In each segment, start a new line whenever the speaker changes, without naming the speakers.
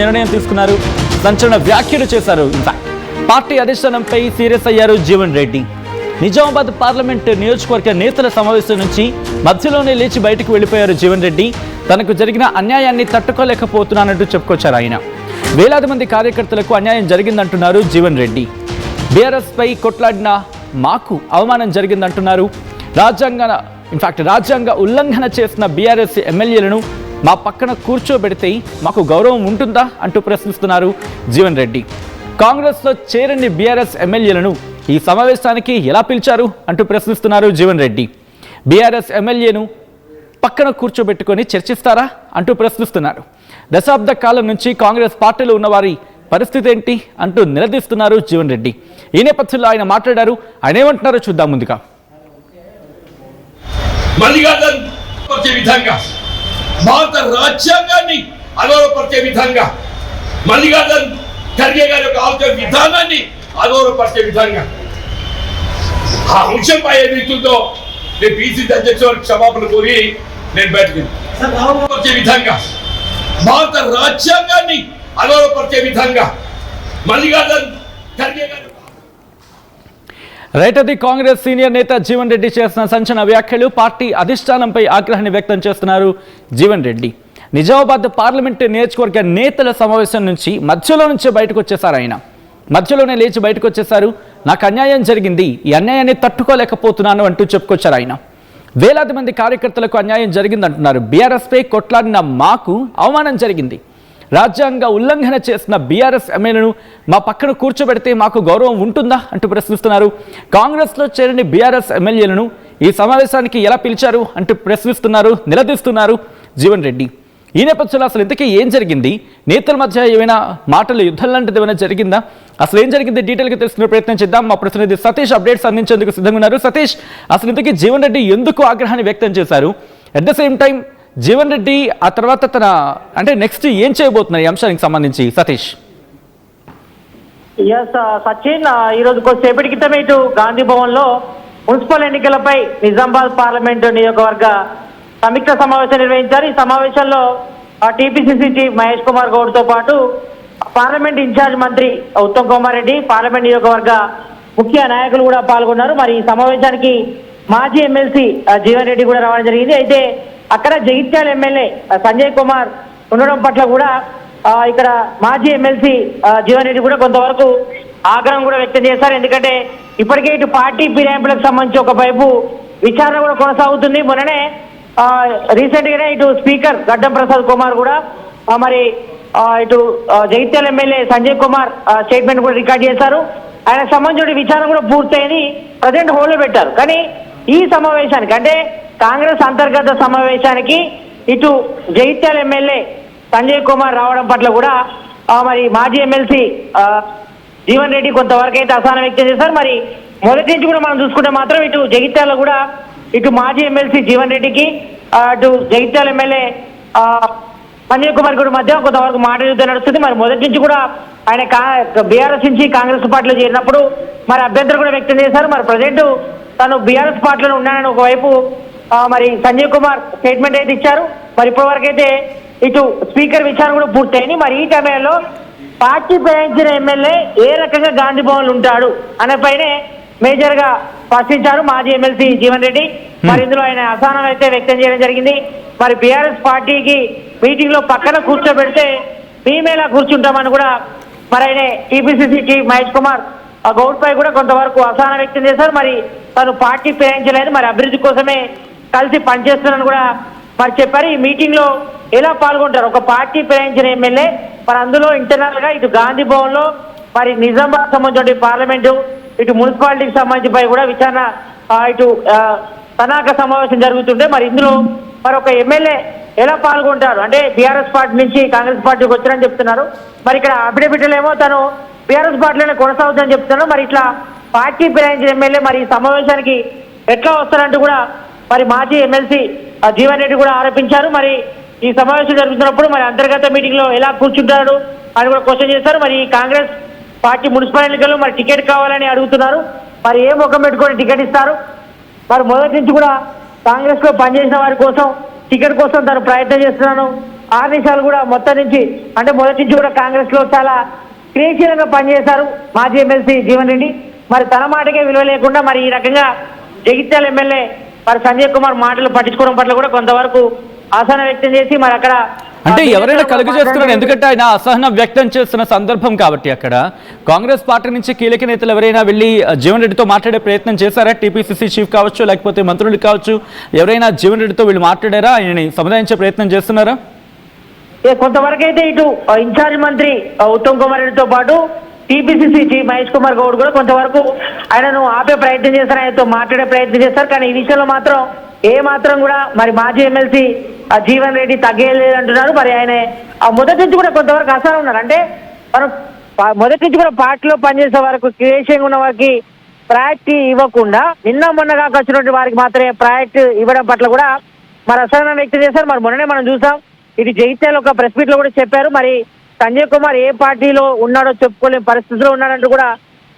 నిర్ణయం తీసుకున్నారు. సంచలన వ్యాఖ్యలు చేశారు. ఇన్ఫాక్ట్ పార్టీ అధిష్టానంపై సీరియస్ అయ్యారు జీవన్ రెడ్డి. నిజామాబాద్ పార్లమెంట్ నియోజకవర్గ నేతల సమావేశం నుంచి మధ్యలోనే లేచి బయటకు వెళ్లిపోయారు జీవన్ రెడ్డి. తనకు జరిగిన అన్యాయాన్ని తట్టుకోలేకపోతున్నానంటూ చెప్పుకొచ్చారు ఆయన. వేలాది మంది కార్యకర్తలకు అన్యాయం జరిగిందంటున్నారు జీవన్ రెడ్డి. బీఆర్ఎస్ పై కొట్లాడిన మాకు అవమానం జరిగిందంటున్నారు. రాజ్యాంగ ఉల్లంఘన చేసిన బీఆర్ఎస్ ఎమ్మెల్యేలను మా పక్కన కూర్చోబెడితే మాకు గౌరవం ఉంటుందా అంటూ ప్రశ్నిస్తున్నారు జీవన్ రెడ్డి. కాంగ్రెస్లో చేరని బీఆర్ఎస్ ఎమ్మెల్యేలను ఈ సమావేశానికి ఎలా పిలిచారు అంటూ ప్రశ్నిస్తున్నారు జీవన్ రెడ్డి. బీఆర్ఎస్ ఎమ్మెల్యేను పక్కన కూర్చోబెట్టుకొని చర్చిస్తారా అంటూ ప్రశ్నిస్తున్నారు. దశాబ్ద కాలం నుంచి కాంగ్రెస్ పార్టీలో ఉన్నవారి పరిస్థితి ఏంటి అంటూ నిలదీస్తున్నారు జీవన్ రెడ్డి. ఈ నేపథ్యంలో ఆయన మాట్లాడారు. ఆయన ఏమంటున్నారో చూద్దాం. ముందుగా
భారత రాజ్యాంగాన్ని అగౌరవపరిచే విధంగా, మల్లికార్జున్ ఖర్గే గారి యొక్క ఆలోచన విధానాన్ని అగౌరవపరిచే విధంగా ఆ అంశంపై ఏదైతుందో నేను పిసిసి అధ్యక్షుడు క్షమాపణ కోరి నేను బయటకు పరిచే విధంగా, భారత రాజ్యాంగాన్ని అగౌరవపరిచే విధంగా మల్లికార్జున్ ఖర్గే గారు.
రైట్, అది కాంగ్రెస్ సీనియర్ నేత జీవన్ రెడ్డి చేసిన సంచలన వ్యాఖ్యలు. పార్టీ అధిష్టానంపై ఆగ్రహాన్ని వ్యక్తం చేస్తున్నారు జీవన్ రెడ్డి. నిజామాబాద్ పార్లమెంటు నియోజకవర్గ నేతల సమావేశం నుంచి మధ్యలో నుంచే బయటకు వచ్చేశారు ఆయన. మధ్యలోనే లేచి బయటకు వచ్చేశారు. నాకు అన్యాయం జరిగింది, ఈ అన్యాయాన్ని తట్టుకోలేకపోతున్నాను అంటూ చెప్పుకొచ్చారు ఆయన. వేలాది మంది కార్యకర్తలకు అన్యాయం జరిగిందంటున్నారు. బీఆర్ఎస్పై కొట్లాడిన మాకు అవమానం జరిగింది. రాజ్యాంగ ఉల్లంఘన చేసిన బీఆర్ఎస్ ఎమ్మెల్యేను మా పక్కన కూర్చోబెడితే మాకు గౌరవం ఉంటుందా అంటూ ప్రశ్నిస్తున్నారు. కాంగ్రెస్లో చేరని బీఆర్ఎస్ ఎమ్మెల్యేలను ఈ సమావేశానికి ఎలా పిలిచారు అంటూ ప్రశ్నిస్తున్నారు, నిలదీస్తున్నారు జీవన్ రెడ్డి. ఈ నేపథ్యంలో అసలు ఇంతకీ ఏం జరిగింది? నేతల మధ్య ఏమైనా మాటలు యుద్ధం లాంటిది ఏమైనా జరిగిందా? అసలు ఏం జరిగింది డీటెయిల్గా తెలుసుకునే ప్రయత్నం చేద్దాం. మా ప్రతినిధి సతీష్ అప్డేట్స్ అందించేందుకు సిద్ధంగా ఉన్నారు. సతీష్, అసలు ఇంతకీ జీవన్ రెడ్డి ఎందుకు ఆగ్రహాన్ని వ్యక్తం చేశారు? At the same time Jeevan Reddy ఆ తర్వాత నెక్స్ట్ ఏం చేయబోతున్నారు ఈ అంశానికి సంబంధించి? సతీష్.
సచిన్, ఈరోజు కొద్దిసేపటి క్రితం ఇటు గాంధీ భవన్ లో మున్సిపల్ ఎన్నికలపై నిజామాబాద్ పార్లమెంటు నియోజకవర్గ సమీక్ష సమావేశం నిర్వహించారు. ఈ సమావేశంలో టీపీసీసీ చీఫ్ మహేష్ కుమార్ గౌడ్ తో పాటు పార్లమెంట్ ఇన్ఛార్జ్ మంత్రి ఉత్తమ్ కుమార్ రెడ్డి, పార్లమెంట్ నియోజకవర్గ ముఖ్య నాయకులు కూడా పాల్గొన్నారు. మరి ఈ సమావేశానికి మాజీ ఎమ్మెల్సీ జీవన్ రెడ్డి కూడా రావడం జరిగింది. అయితే అక్కడ జగిత్యాల ఎమ్మెల్యే సంజయ్ కుమార్ ఉండడం పట్ల కూడా ఇక్కడ మాజీ ఎమ్మెల్సీ జీవన్ రెడ్డి కూడా కొంతవరకు ఆగ్రహం కూడా వ్యక్తం చేశారు. ఎందుకంటే ఇప్పటికే ఇటు పార్టీ ఫిరాయింపులకు సంబంధించి ఒకవైపు విచారణ కూడా కొనసాగుతుంది. మొన్ననే రీసెంట్ గానే ఇటు స్పీకర్ గడ్డం ప్రసాద్ కుమార్ కూడా మరి ఇటు జగిత్యాల ఎమ్మెల్యే సంజయ్ కుమార్ స్టేట్మెంట్ కూడా రికార్డ్ చేశారు. ఆయనకు సంబంధించిన విచారణ కూడా పూర్తయింది, ప్రజెంట్ హోల్డ్ లో పెట్టారు. కానీ ఈ సమావేశానికి అంటే కాంగ్రెస్ అంతర్గత సమావేశానికి ఇటు జగిత్యాల ఎమ్మెల్యే సంజయ్ కుమార్ రావడం పట్ల కూడా మరి మాజీ ఎమ్మెల్సీ జీవన్ రెడ్డి కొంతవరకు అయితే అసహనం వ్యక్తం చేశారు. మరి మొదటి నుంచి కూడా మనం చూసుకుంటే మాత్రం ఇటు జగిత్యాల కూడా ఇటు మాజీ ఎమ్మెల్సీ జీవన్ రెడ్డికి అటు జగిత్యాల ఎమ్మెల్యే సంజయ్ కుమార్ కూడా మధ్య కొంతవరకు మాట యుద్ధం నడుస్తుంది. మరి మొదటి నుంచి కూడా ఆయన బీఆర్ఎస్ నుంచి కాంగ్రెస్ పార్టీలో చేరినప్పుడు మరి అభ్యంతరం కూడా వ్యక్తం చేశారు. మరి ప్రజెంట్ తను బీఆర్ఎస్ పార్టీలో ఉన్నానని ఒకవైపు మరి సంజయ్ కుమార్ స్టేట్మెంట్ అయితే ఇచ్చారు. మరి ఇప్పటివరకు అయితే ఇటు స్పీకర్ విచారణ కూడా పూర్తయింది. మరి ఈ సమయంలో పార్టీ ప్రయాణించిన ఎమ్మెల్యే ఏ రకంగా గాంధీ భవన్లు ఉంటాడు అనే పైనే మేజర్ గా ప్రశ్నించారు మాజీ ఎమ్మెల్సీ జీవన్ రెడ్డి. మరి ఇందులో ఆయన అసహనం అయితే వ్యక్తం చేయడం జరిగింది. మరి బీఆర్ఎస్ పార్టీకి మీటింగ్ లో పక్కన కూర్చోబెడితే మేమేలా కూర్చుంటామని కూడా మరి ఆయన టీపీసీసీ చీఫ్ మహేష్ కుమార్ గౌడ్ పై కూడా కొంతవరకు అసహనం వ్యక్తం చేశారు. మరి తను పార్టీ ప్రయాణించలేదు, మరి అభివృద్ధి కోసమే కలిసి పనిచేస్తున్నారని కూడా మరి చెప్పారు. ఈ మీటింగ్ లో ఎలా పాల్గొంటారు ఒక పార్టీ ప్రయాణించిన ఎమ్మెల్యే? మరి అందులో ఇంటర్నల్ గా ఇటు గాంధీ భవన్ లో మరి నిజామాబాద్ సంబంధించిన పార్లమెంటు ఇటు మున్సిపాలిటీకి సంబంధించి కూడా విచారణ ఇటు తనాక సమావేశం జరుగుతుంటే మరి ఇందులో మరి ఒక ఎమ్మెల్యే ఎలా పాల్గొంటారు అంటే బీఆర్ఎస్ పార్టీ నుంచి కాంగ్రెస్ పార్టీకి వచ్చారని చెప్తున్నారు. మరి ఇక్కడ అఫిడవిట్లో ఏమో తను బీఆర్ఎస్ పార్టీలోనే కొనసాగుతుందని చెప్తున్నారు. మరి ఇట్లా పార్టీ ప్రయాణించిన ఎమ్మెల్యే మరి ఈ సమావేశానికి ఎట్లా వస్తారంటూ కూడా మరి మాజీ ఎమ్మెల్సీ జీవన్ రెడ్డి కూడా ఆరోపించారు. మరి ఈ సమావేశం జరుగుతున్నప్పుడు మరి అంతర్గత మీటింగ్ లో ఎలా కూర్చుంటారు అని కూడా క్వశ్చన్ చేశారు. మరి కాంగ్రెస్ పార్టీ మున్సిపల్ ఎన్నికల్లో మరి టికెట్ కావాలని అడుగుతున్నారు. మరి ఏ ముఖం పెట్టుకొని టికెట్ ఇస్తారు? మరి మొదటి నుంచి కూడా కాంగ్రెస్ లో పనిచేసిన వారి కోసం టికెట్ కోసం తను ప్రయత్నం చేస్తున్నాను ఆర్నిషాలు కూడా మొత్తం నుంచి అంటే మొదటి నుంచి కూడా కాంగ్రెస్ లో చాలా క్రియాశీలంగా పనిచేశారు మాజీ ఎమ్మెల్సీ జీవన్ రెడ్డి. మరి తన మాటకే విలువ లేకుండా మరి ఈ రకంగా జగిత్యాల ఎమ్మెల్యే మరి సంజయ్ కుమార్ మాటలు పట్టించుకోవడం పట్ల కూడా కొంతవరకు అసహనం వ్యక్తం చేసి మరి అక్కడ
అంటే ఎవరైనా కలుగు చేస్తున్నాడు, ఎందుకంటే ఆయన అసహనం వ్యక్తం చేస్తున్న సందర్భం కాబట్టి అక్కడ కాంగ్రెస్ పార్టీ నుంచి కీలక నేతలు ఎవరైనా వెళ్ళి జీవన్ రెడ్డితో మాట్లాడే ప్రయత్నం చేశారా? టీపీసీసీ చీఫ్ కావచ్చు, లేకపోతే మంత్రులు కావచ్చు, ఎవరైనా జీవన్ రెడ్డితో వీళ్ళు మాట్లాడారా? ఆయనని సముదాయించే ప్రయత్నం చేస్తున్నారా?
కొంతవరకు అయితే ఇటు ఇన్ఛార్జ్ మంత్రి ఉత్తమ్ కుమార్ రెడ్డితో పాటు టీపీసీసీ చీఫ్ మహేష్ కుమార్ గౌడ్ కూడా కొంతవరకు ఆయనను ఆపే ప్రయత్నం చేస్తారు, ఆయనతో మాట్లాడే ప్రయత్నం చేస్తారు. కానీ ఈ విషయంలో మాత్రం ఏ మాత్రం కూడా మరి మాజీ ఎమ్మెల్సీ జీవన్ రెడ్డి తగ్గలేదు అంటున్నారు. మరి ఆయన మొదటి నుంచి కూడా కొంతవరకు అసలు ఉన్నారు. అంటే మనం మొదటి నుంచి కూడా పార్టీలో పనిచేసే వరకు క్రియేషన్ ఉన్న వారికి ప్రయారిటీ ఇవ్వకుండా నిన్న మొన్నగా వచ్చినటువంటి వారికి మాత్రమే ప్రయారిటీ ఇవ్వడం పట్ల కూడా మరి అసహనం వ్యక్తం చేశారు. మరి మొన్ననే మనం చూసాం, ఇది జగిత్యాల ఒక ప్రెస్ మీట్ లో కూడా చెప్పారు. మరి సంజయ్ కుమార్ ఏ పార్టీలో ఉన్నాడో చెప్పుకోలేని పరిస్థితిలో ఉన్నాడంటూ కూడా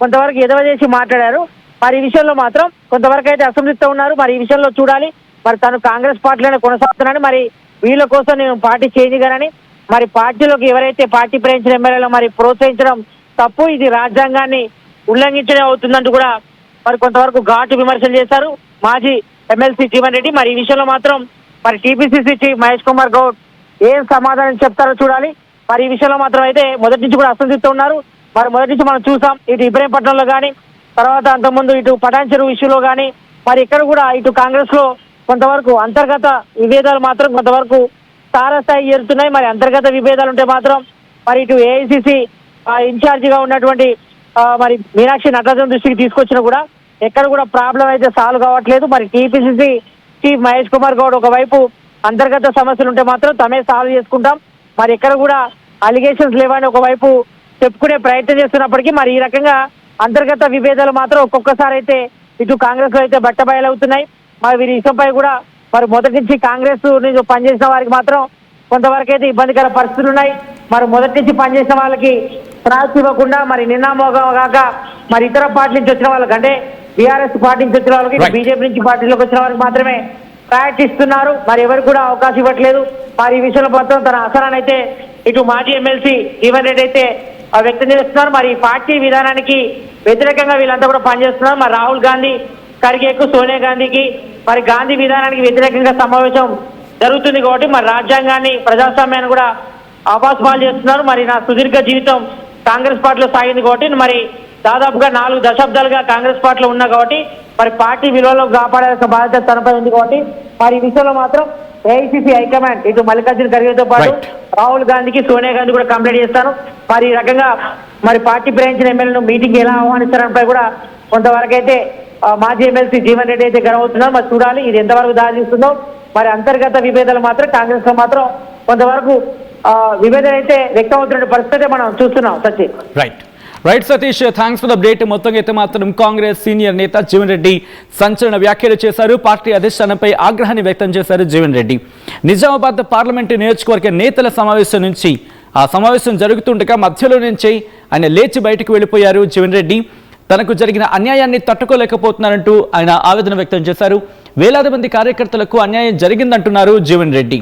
కొంతవరకు ఎదవ చేసి మాట్లాడారు. మరి ఈ విషయంలో మాత్రం కొంతవరకు అయితే అసంతృప్తితో ఉన్నారు. మరి ఈ విషయంలో చూడాలి, మరి తను కాంగ్రెస్ పార్టీలోనే కొనసాగుతున్నానని, మరి వీళ్ళ కోసం నేను పార్టీ చేంజ్ గానని, మరి పార్టీలోకి ఎవరైతే పార్టీ ప్రేమించిన ఎమ్మెల్యేలు మరి ప్రోత్సహించడం తప్పు, ఇది రాజ్యాంగాన్ని ఉల్లంఘించడం అవుతుందంటూ కూడా మరి కొంతవరకు ఘాటు విమర్శలు చేశారు మాజీ ఎమ్మెల్సీ జీవన్ రెడ్డి. మరి ఈ విషయంలో మాత్రం మరి టీపీసీసీ చీఫ్ మహేష్ కుమార్ గౌడ్ ఏం సమాధానం చెప్తారో చూడాలి. మరి ఈ విషయంలో మాత్రం అయితే మొదటి నుంచి కూడా అసంతృప్తితో ఉన్నారు. మరి మొదటి నుంచి మనం చూసాం, ఇటు ఇబ్రహీంపట్నంలో కానీ తర్వాత అంతకుముందు ఇటు పటాన్ చెరువు ఇష్యూలో కానీ మరి ఇక్కడ కూడా ఇటు కాంగ్రెస్ లో కొంతవరకు అంతర్గత విభేదాలు మాత్రం కొంతవరకు తారస్థాయి చేరుతున్నాయి. మరి అంతర్గత విభేదాలు ఉంటే మాత్రం మరి ఇటు ఏఐసిసి ఇన్ఛార్జిగా ఉన్నటువంటి మరి మీనాక్షి నటరాజన్ దృష్టికి తీసుకొచ్చినా కూడా ఎక్కడ కూడా ప్రాబ్లం అయితే సాల్వ్ కావట్లేదు. మరి టీపీసీసీ చీఫ్ మహేష్ కుమార్ గౌడ్ ఒకవైపు అంతర్గత సమస్యలు ఉంటే మాత్రం తమే సాల్వ్ చేసుకుంటాం, మరి ఎక్కడ కూడా అలిగేషన్స్ లేవని ఒకవైపు చెప్పుకునే ప్రయత్నం చేస్తున్నప్పటికీ మరి ఈ రకంగా అంతర్గత విభేదాలు మాత్రం ఒక్కొక్కసారి అయితే ఇటు కాంగ్రెస్ లో అయితే బట్టబయలవుతున్నాయి. మరి వీరి విషయంపై కూడా మరి మొదటి నుంచి కాంగ్రెస్ నుంచి పనిచేసిన వారికి మాత్రం కొంతవరకు అయితే ఇబ్బందికర పరిస్థితులు ఉన్నాయి. మరి మొదటి నుంచి పనిచేసిన వాళ్ళకి ప్రాప్తి ఇవ్వకుండా మరి నిన్నామోగం కాక మరి ఇతర పార్టీ నుంచి వచ్చిన వాళ్ళకి అంటే బీఆర్ఎస్ పార్టీ నుంచి వచ్చిన వాళ్ళకి బీజేపీ నుంచి పార్టీలోకి వచ్చిన వారికి మాత్రమే ప్రయారిటీ ఇస్తున్నారు. మరి ఎవరికి కూడా అవకాశం ఇవ్వట్లేదు. మరి ఈ విషయంలో మాత్రం తన అసరాన్ని అయితే ఇటు మాజీ ఎమ్మెల్సీ జీవన్ రెడ్డి అయితే వ్యక్తం చేస్తున్నారు. మరి పార్టీ విధానానికి వ్యతిరేకంగా వీళ్ళంతా కూడా పనిచేస్తున్నారు. మరి రాహుల్ గాంధీ ఖర్గేకు సోనియా గాంధీకి మరి గాంధీ విధానానికి వ్యతిరేకంగా సమావేశం జరుగుతుంది కాబట్టి మరి రాజ్యాంగాన్ని ప్రజాస్వామ్యాన్ని కూడా అపాస్పాలు చేస్తున్నారు. మరి నా సుదీర్ఘ జీవితం కాంగ్రెస్ పార్టీలో సాగింది కాబట్టి మరి దాదాపుగా 4 దశాబ్దాలుగా కాంగ్రెస్ పార్టీలో ఉన్నా కాబట్టి మరి పార్టీ విలువలో కాపాడాల్సిన బాధ్యత తనపై ఉంది కాబట్టి మరి ఈ విషయంలో మాత్రం ఏఐసిసి హైకమాండ్ ఇటు మల్లికార్జున ఖర్గేతో పాటు రాహుల్ గాంధీకి సోనియా గాంధీ కూడా కంప్లైంట్ చేస్తాను. మరి ఈ రకంగా మరి పార్టీ ప్రేమించిన ఎమ్మెల్యేలను మీటింగ్ ఎలా ఆహ్వానిస్తారనిపై కూడా కొంతవరకు అయితే మాజీ ఎమ్మెల్సీ జీవన్ రెడ్డి అయితే గర్వవుతున్నారు. మరి చూడాలి ఇది ఎంతవరకు దారిస్తుందో. మరి అంతర్గత విభేదాలు మాత్రం కాంగ్రెస్ లో మాత్రం కొంతవరకు విభేదాలు అయితే వ్యక్తం అవుతున్న పరిస్థితి మనం చూస్తున్నాం. Sachin
right Satish, thanks for the update. మొత్తంగా అయితే మాత్రం కాంగ్రెస్ సీనియర్ నేత జీవన్ రెడ్డి సంచలన వ్యాఖ్యలు చేశారు. పార్టీ అధిష్టానంపై ఆగ్రహాన్ని వ్యక్తం చేశారు జీవన్ రెడ్డి. నిజామాబాద్ పార్లమెంటు నియోజకవర్గ నేతల సమావేశం నుంచి ఆ సమావేశం జరుగుతుండగా మధ్యలో నుంచి ఆయన లేచి బయటకు వెళ్ళిపోయారు జీవన్ రెడ్డి. తనకు జరిగిన అన్యాయాన్ని తట్టుకోలేకపోతున్నారంటూ ఆయన ఆవేదన వ్యక్తం చేశారు. వేలాది మంది కార్యకర్తలకు అన్యాయం జరిగిందంటున్నారు జీవన్ రెడ్డి.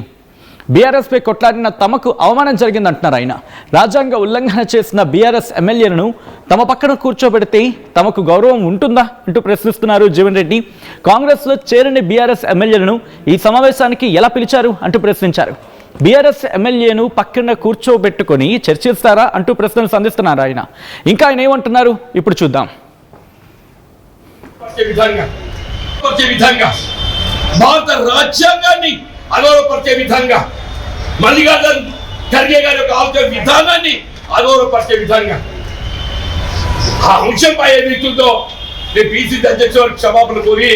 బీఆర్ఎస్పై కొట్లాడిన తమకు అవమానం జరిగిందంటున్నారు ఆయన. రాజ్యాంగ ఉల్లంఘన చేసిన బీఆర్ఎస్ ఎమ్మెల్యేలను తమ పక్కన కూర్చోబెడితే తమకు గౌరవం ఉంటుందా అంటూ ప్రశ్నిస్తున్నారు జీవన్ రెడ్డి. కాంగ్రెస్లో చేరని బీఆర్ఎస్ ఎమ్మెల్యేలను ఈ సమావేశానికి ఎలా పిలిచారు అంటూ ప్రశ్నించారు. బీఆర్ఎస్ ఎమ్మెల్యేను పక్కన కూర్చోబెట్టుకొని చర్చిస్తారా అంటూ ప్రశ్నలు సంధిస్తున్నారు ఆయన. ఇంకా ఆయన ఏమంటున్నారు ఇప్పుడు చూద్దాం.
భారత రాజ్యాంగాన్ని అగౌరవపరిచే విధంగా మల్లికార్జున ఖర్గే గారి యొక్క ఆలోచన విధానాన్ని అగౌరవపరిచే విధంగా ఆ అంశంపై ఏదైతుందో నేను పిసిసి అధ్యక్షుడు క్షమాపణ కోరి